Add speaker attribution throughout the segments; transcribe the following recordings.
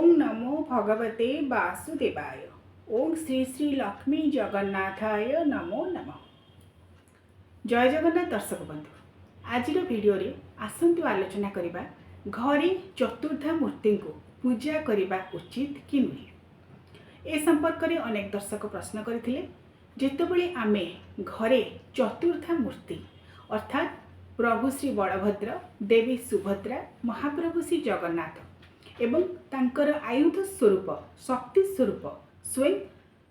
Speaker 1: ओम नमो भगवते वासुदेवाय। ओम श्री श्री लक्ष्मी जगन्नाथाय नमो नमः। जय जगन्नाथ दर्शक बंधु, आज वीडियो रे आसंतु आलोचना करिबा घरे चतुर्धा मूर्ति को पूजा करिबा उचित कि नुहे। ए संपर्क में अनेक दर्शक प्रश्न करथिले। जेतेबेले आमे घरे चतुर्धा मूर्ति अर्थात प्रभु श्री बलभद्र, देवी सुभद्रा, महाप्रभु श्री जगन्नाथ एवं तांकर आयुध स्वरूप शक्ति स्वरूप स्वयं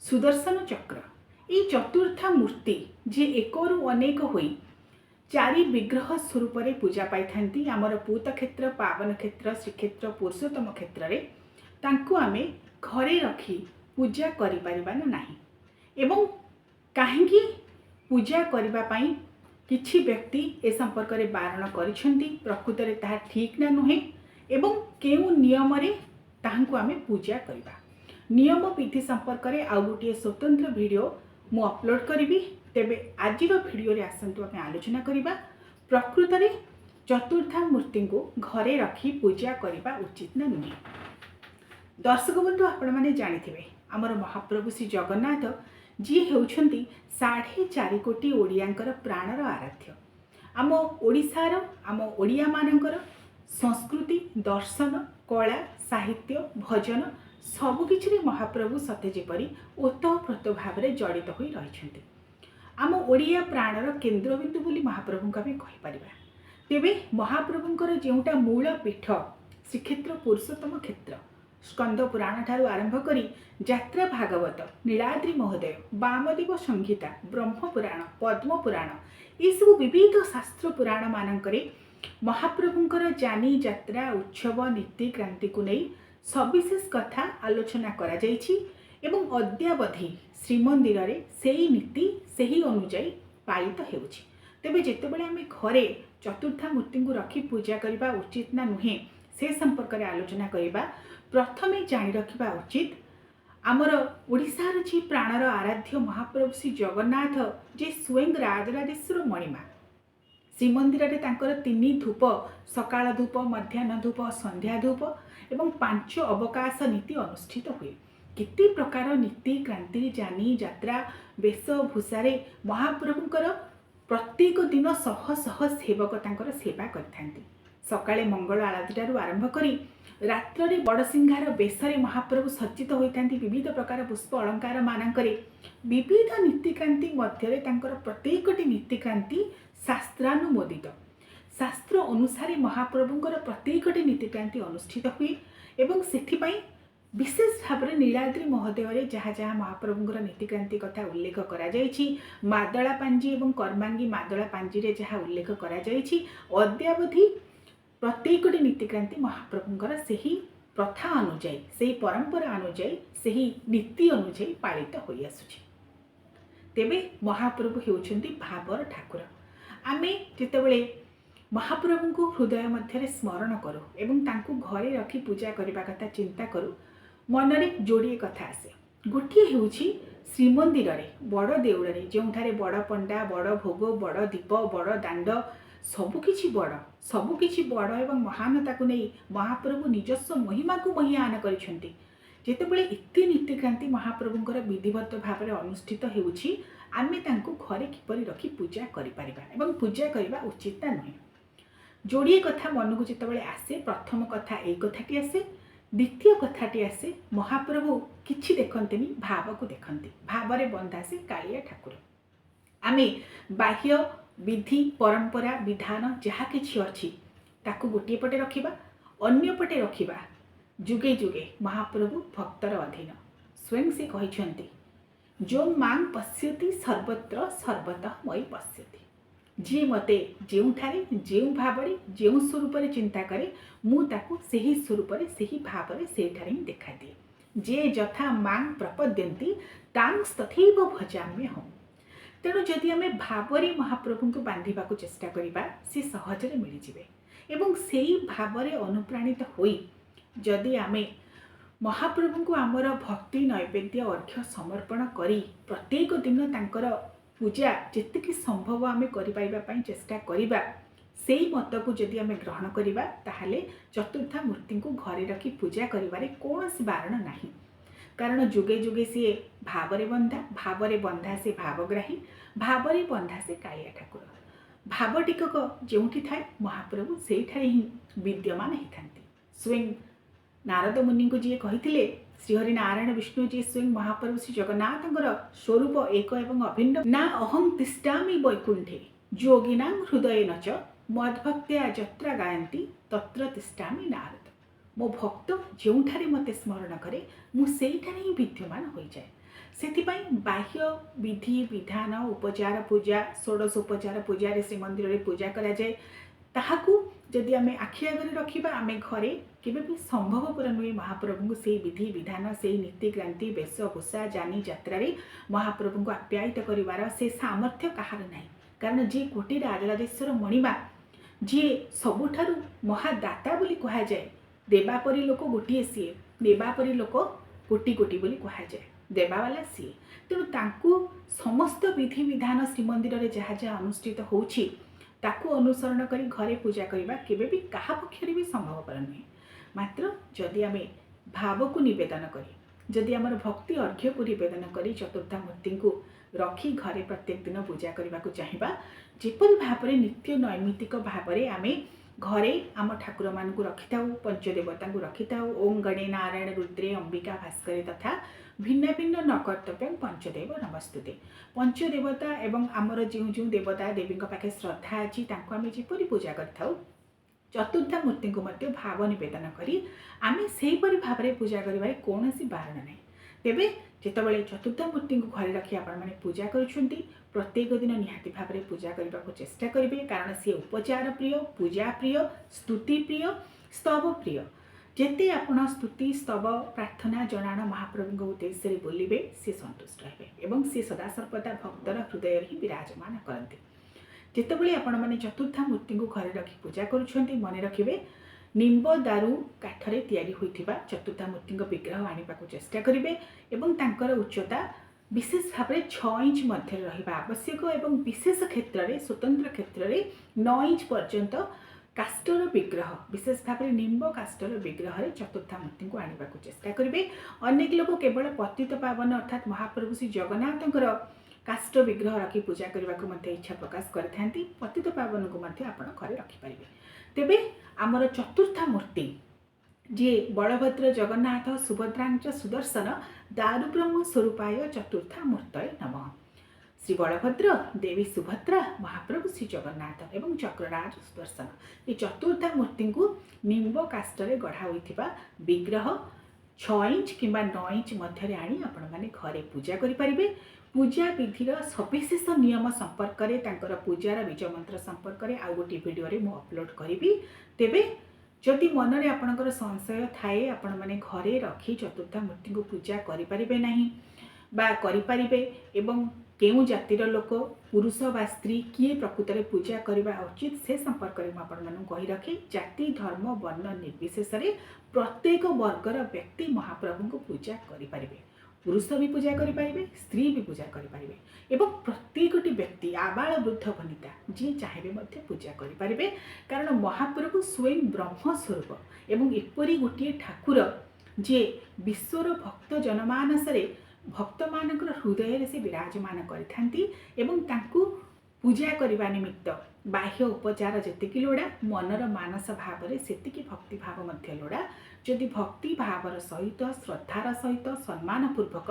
Speaker 1: सुदर्शन चक्र ये चतुर्था मूर्ति जे एकरु अनेक होई चारि विग्रह स्वरूप रे पूजा पाई थांती। आमर पूत क्षेत्र, पावन क्षेत्र, श्रीक्षेत्र, पुरुषोत्तम क्षेत्र रे तांको आमे घरे रखी पूजा करि परिबा नाही। एवं काहेकि पूजा करिबा पाई किछि व्यक्ति ए संपर्क रे बारण करिसेंती, प्रकृत रे ताहा ठीक ना नुहे एवं केउ नियम रे ताहांको आमे पूजा करिबा। नियम विधि संपर्क रे आउ गोटे स्वतंत्र वीडियो मु अपलोड करिवि। तेबे आजिर वीडियो रे आसंतु आमे आलोचना करिबा प्रकृत रे चतुर्था मूर्ति को घरे रखी पूजा करिबा उचित ना नुहे। दर्शक बंधु, आपण माने जानिथिबे हमर महाप्रभु श्री जगन्नाथ जी हेउछंती 4.5 कोटी ओडियांकर प्राणर आराध्य। आम ओडिसार आम ओडिया मानकर संस्कृति, दर्शन, कला, साहित्य, भजन सबकिछि महाप्रभु सते जेपरी ओतप्रोत भाव में जड़ित हो रही। आम ओडिया प्राणर केन्द्रबिंदु बोली महाप्रभु को आम कहीपर। तेबे महाप्रभुंकर जोटा मूल पीठ श्रीक्षेत्र, पुरुषोत्तम क्षेत्र, स्कंद पुराण ठारू आरंभ करी यात्रा भागवत, नीलाद्रि महोदय, वामदेव संहिता, ब्रह्म पुराण, पद्म पुराण ये सब विविध शास्त्र पुराण मानकरे महाप्रभुंकर जानी यात्रा, उत्सव, नीति क्रांति को नहीं सविशेष कथा आलोचना करा जायछि एवं अद्यावधि श्रीमंदिर रे सेही नीति सेही अनुଯାयी पालित हेउछि। तेबे जेतेबेले आमे घरे चतुर्था मूर्ति को रखी पूजा करिबा उचित ना नुहे से संपर्क रे आलोचना करिबा। प्रथमे जानि रखिबा उचित आमर ओडिसार जी प्राणर आराध्य महाप्रभु श्री जगन्नाथ जे स्वयं राजराजेश्वर मणिमा श्रीमंदिर रे तांकर 3 धूप, सकाळ धूप, मध्याह्न धूप, संध्या धूप एवं 5 अवकाश नीति अनुष्ठित हुए। केते प्रकार नीति क्रांति, जानी यात्रा, वेशभूषा महाप्रभुंकर प्रत्येक दिन शह शह सेवक तांकर सेवा करथांती। सकाळे मंगल आरती ठारू आरंभ करी रात्रि बड़सिंहार बेशरे महाप्रभु सज्जित होइथांती। विविध प्रकार पुष्प अलंकार मानकरे विविध नीतिक्रांति मध्यरे तांकर प्रत्येकटी नीतिक्रांति शास्त्रानुमोदित। शास्त्र अनुसार महाप्रभुंकर प्रत्येकटी नीतिक्रांति अनुष्ठित हुए एवं सेथिपाई विशेष भाव में नीलाद्रि महोदय जहाँ जहाँ महाप्रभुंकर नीतिक्रांति कथा उल्लेख करा जायछि, मादला पांजी एवं कर्मांगी मादला पांजी रे जहाँ उल्लेख करा जायछि, अद्यावधि प्रत्येकटी नीतिक्रांति महाप्रभुंकर सेही प्रथा अनुଯାयी, सेही परंपरा अनुଯାयी, सेही नीति अनुଯାयी पालित होई आसुछि। तेबे महाप्रभु हेउछंती भावर ठाकुर। आमे जेतेबेले महाप्रभु को हृदय मध्य स्मरण करूँ एवं तांको घरे रखी पूजा करने कथा चिंता करूँ, मनरे जोड़े कथा आसे। गोटे हेउछि श्रीमंदिर रे बड़ देउल रे जोंठारे बड़ पंडा, बड़ भोग, बड़ दीप, बड़ दांड सबकिछि बड़ एवं महानता को नहीं महाप्रभु निजस्व महिमा को महियान करिसेंती। जेतेबेले इत्ते नीतिक्रांति महाप्रभुंकर विधिवत भाव में अनुष्ठित हेउछि, आमे तांको घरे किपरि रखी पूजा करि परिबा एवं पूजा करबा उचित नुहे। जोड़िए कथा मन को जितेबाला आसे, प्रथम कथा यही कथाटी आसे, द्वितीय कथाटी आसे महाप्रभु किछि देखंतेनी भाव को देखंती। भावरे बंधा से कालिया ठाकुर। आमे बाह्य विधि परंपरा विधान जहाँ किछि अछि ताकू गोटे पटे रखिबा, अन्य पटे रखिबा जुगे जुगे महाप्रभु भक्तर अधीन। स्वयं से कहिसेंती, जो मांग पश्यति सर्वत्र सर्वतः मयि पश्यति। जी मते जेउठारे जेउ भावरे जेउ स्वरूप रे चिंता करे मु ताकू सेही स्वरूप रे सेही भाव रे सेठारे ही देखा दिए। जे यथा मांग प्रपद्यन्ति तांग तथैव भजाम्यहम्। तेणु जदि आमे भावरे महाप्रभु को बांधिबा को चेष्टा करिबा से सहजरे मिली जिवे एवं सेही भावरे अनुप्राणित होई जदि आमे महाप्रभु को आमर भक्ति नैवेद्य अर्घ्य समर्पण करी प्रत्येक दिन तांकर पूजा जेतिकी संभव आमे करि पाइबा पई चेष्टा करिबा सेई मत को जदि आम ग्रहण करवा ताहले चतुर्था मूर्ति को घरे रखी पूजा करिबारे कौनसी बारण नाही। कारण जुगे जुगे सी भावरे बंधा से भावग्राही, भावरे बंधा से कालिया ठाकुर। भाव टिकक जोठी थाए महाप्रभु से ही विद्यमान होता। स्वयं नारद मुनि को जी कही श्रीहरि नारायण विष्णु जी स्वयं महाप्रभु श्री जगन्नाथ स्वरूप एक एवं अभिन्न ना अहं तिष्ठामि वैकुंठे योगिना हृदय नच मद्भक्त्या जत्रा गायन्ति तत्र तिष्ठामि नारद। मो भक्त जोठारे मते स्मरण करे मुझे ही विद्यमान हो जाए। सेथिपाई बाह्य विधि विधान उपचार पूजा षोडशोपचार पूजा श्रीमंदिर में पूजा करा जाए ताहाकू जदि आम आखि आगे रखा आम घरे केवे भी संभवपर नुहे महाप्रभु को से विधि विधान से नीतिक्रांति वेशभूषा जानी यात्रा महाप्रभु को आप्यायित करिवार से सामर्थ्य कहार ना। कारण जी कोटि राजराजेश्वर मणिमा जी सबुठारु महादाता बोली कहा जाए, देवापरी लोक गोटे सी देवापरी लोक कोटि कोटि बोली कहा जाए, देवावाला सी। तेणु तांकु समस्त विधि विधान श्रीमंदिर में जहाँ जहाँ अनुष्ठित होछि ताकू अनुसरण करी घरे पूजा करबा केबे भी कहा पक्षरे भी संभवपर नुहे। मात्र जदि आम भाव को निवेदन करी जदि आमर भक्ति अर्घ्य को निवेदन करी चतुर्था मूर्ति को रखी घरे प्रत्येक दिन पूजा करने को चाहिए जेपरी भाव में नित्य नैमित्तिक भाव में आम घरे आम ठाकुर मान रखि था पंचदेवता को रखि था ओं गणे नारायण रुद्रे अंबिका भास्करे तथा भिन्न भिन्न नकर्तव्य पंचदेव नमस्तुते। पंचदेवता एवं आमर जो जो देवता देवी पाखे श्रद्धा अच्छी आम जपरी पूजा कर चतुर्था मूर्ति को मध्य भाव निवेदन करी आम से भाव में पूजा करिबारे कौन सी बारण ना। तेबे जितेबाला चतुर्था मूर्ति को घरे रखी आपण मैंने पूजा करुँच प्रत्येक दिन निहाती भाव में पूजा करने को चेष्टा करेंगे। कारण सी उपचार प्रिय, पूजा प्रिय, स्तुति प्रिय, स्तव प्रिय। जेते आपण स्तुति स्तव प्रार्थना जनाण महाप्रभु उद्देश्य बोलिबे सी संतुष्ट रहे और सी सदासर्वदा भक्तर हृदय ही विराजमान करते। जितेबाला आपण मैंने चतुर्था मूर्ति को घरे रखी पूजा करुँच मन रखिए निम्ब दारू काठरे तैयारी होइथिबा चतुर्था मूर्ति विग्रह आने को चेष्टा करेंगे एवं तांकर उच्चता विशेष भाव में 6 इंच मध्य रहिबा आवश्यक एवं विशेष क्षेत्र में स्वतंत्र क्षेत्र में 9 इंच पर्यंत काष्टर विग्रह विशेष भाव में निम्ब काष्टर विग्रह चतुर्था मूर्ति को आने को चेष्टा करेंगे। अनेक लोग केवल पतित पावन अर्थात महाप्रभु श्री जगन्नाथ काष्ट विग्रह रखी पूजा करने को इच्छा प्रकाश करते पतित पावन को घरे रखिपारे। तेबे आमर चतुर्था मूर्ति जी बलभद्र जगन्नाथ सुभद्रा सुदर्शन दारुब्रह्म स्वरूपाय चतुर्था मूर्तये नमः। श्री बलभद्र देवी सुभद्रा महाप्रभु श्री जगन्नाथ एवं चक्रराज सुदर्शन ये चतुर्था मूर्ति को निम्ब काष्टरे गढ़ा होइथिबा विग्रह 6 इंच कि 9 इंच मध्य आनी आपण माने घरे पूजा करें। पूजा विधिर सविशेष नियम संपर्क में पूजार बीज मंत्र संपर्क में आउ गोटे वीडियो मु अपलोड करी। तेबे जदि मन में आपणकर संशय थाए आपण माने घरे रखी चतुर्था मूर्ति को पूजा करें नहीं बा करें एवं केउ जातिर लोक पुरुष बा स्त्री किए प्रकृत में पूजा करने उचित से संपर्क में आपण कही रखे। जाति धर्म वर्ण निर्विशेष प्रत्येक वर्गर व्यक्ति महाप्रभु को पूजा करें। पुरुष भी पूजा करें, स्त्री भी पूजा करें एवं प्रत्येकटी व्यक्ति आबाल वृद्ध वनिता जी चाहिए पूजा करें। कारण महाप्रभु स्वयं ब्रह्म स्वरूप एवं एपरी गोटे ठाकुर जे विश्वर भक्त जनमानस भक्त मान हृदय से विराजमान करती पूजा करने निमित्त बाह्य उपचार जी लोड़ा मनर मानस भाव में से भक्ति भाव लोड़ा। जदि भक्ति भावर सहित श्रद्धार सहित सम्मान पूर्वक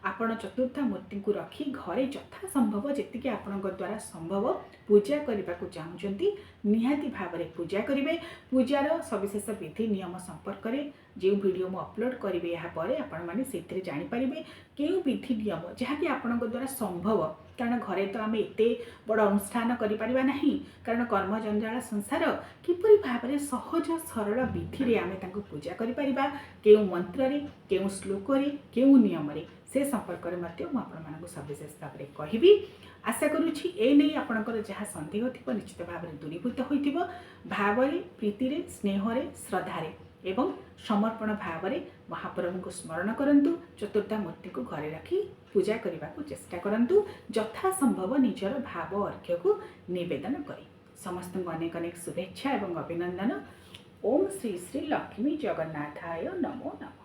Speaker 1: आपण चतुर्था मूर्ति को रखी घरे यथा संभव जी आपण द्वारा संभव पूजा करने को चाहते निहाती भाव में पूजा करेंगे। पूजार सविशेष विधि नियम संपर्क में जो वीडियो मु अपलोड करी यापर आपण मैंने से जानीपर क्यों विधि नियम जहाँकि आपण द्वारा संभव। कारण घरे तो आम एत बड़ अनुष्ठान करें ना कारण कर्म जंजाल संसार किपरि भाव में सहज सरल विधि रे आमे तांको पूजा करिपारिबा केउ मंत्र रे केउ श्लोक रे केउ नियम रे से संपर्क रे मध्य मु आपण मानकु सविशेष भाव में कहिबी। आशा करुछि ए नै आपणकर जहाँ संदेह थिबो निश्चित भाव में दूरीभूत होइथिबो। भाव रे प्रीति रे स्नेह रे श्रद्धा रे एवं समर्पण भाव में महाप्रभु को स्मरण करंतु। चतुर्था मूर्ति को घरे रखी पूजा करने को चेष्टा करंतु। यथा संभव निजर भाव अर्घ्य को निवेदन करी समस्त अनेक अनेक शुभेच्छा एवं अभिनंदन। ओम श्री श्री लक्ष्मी जगन्नाथाय नमो नमः।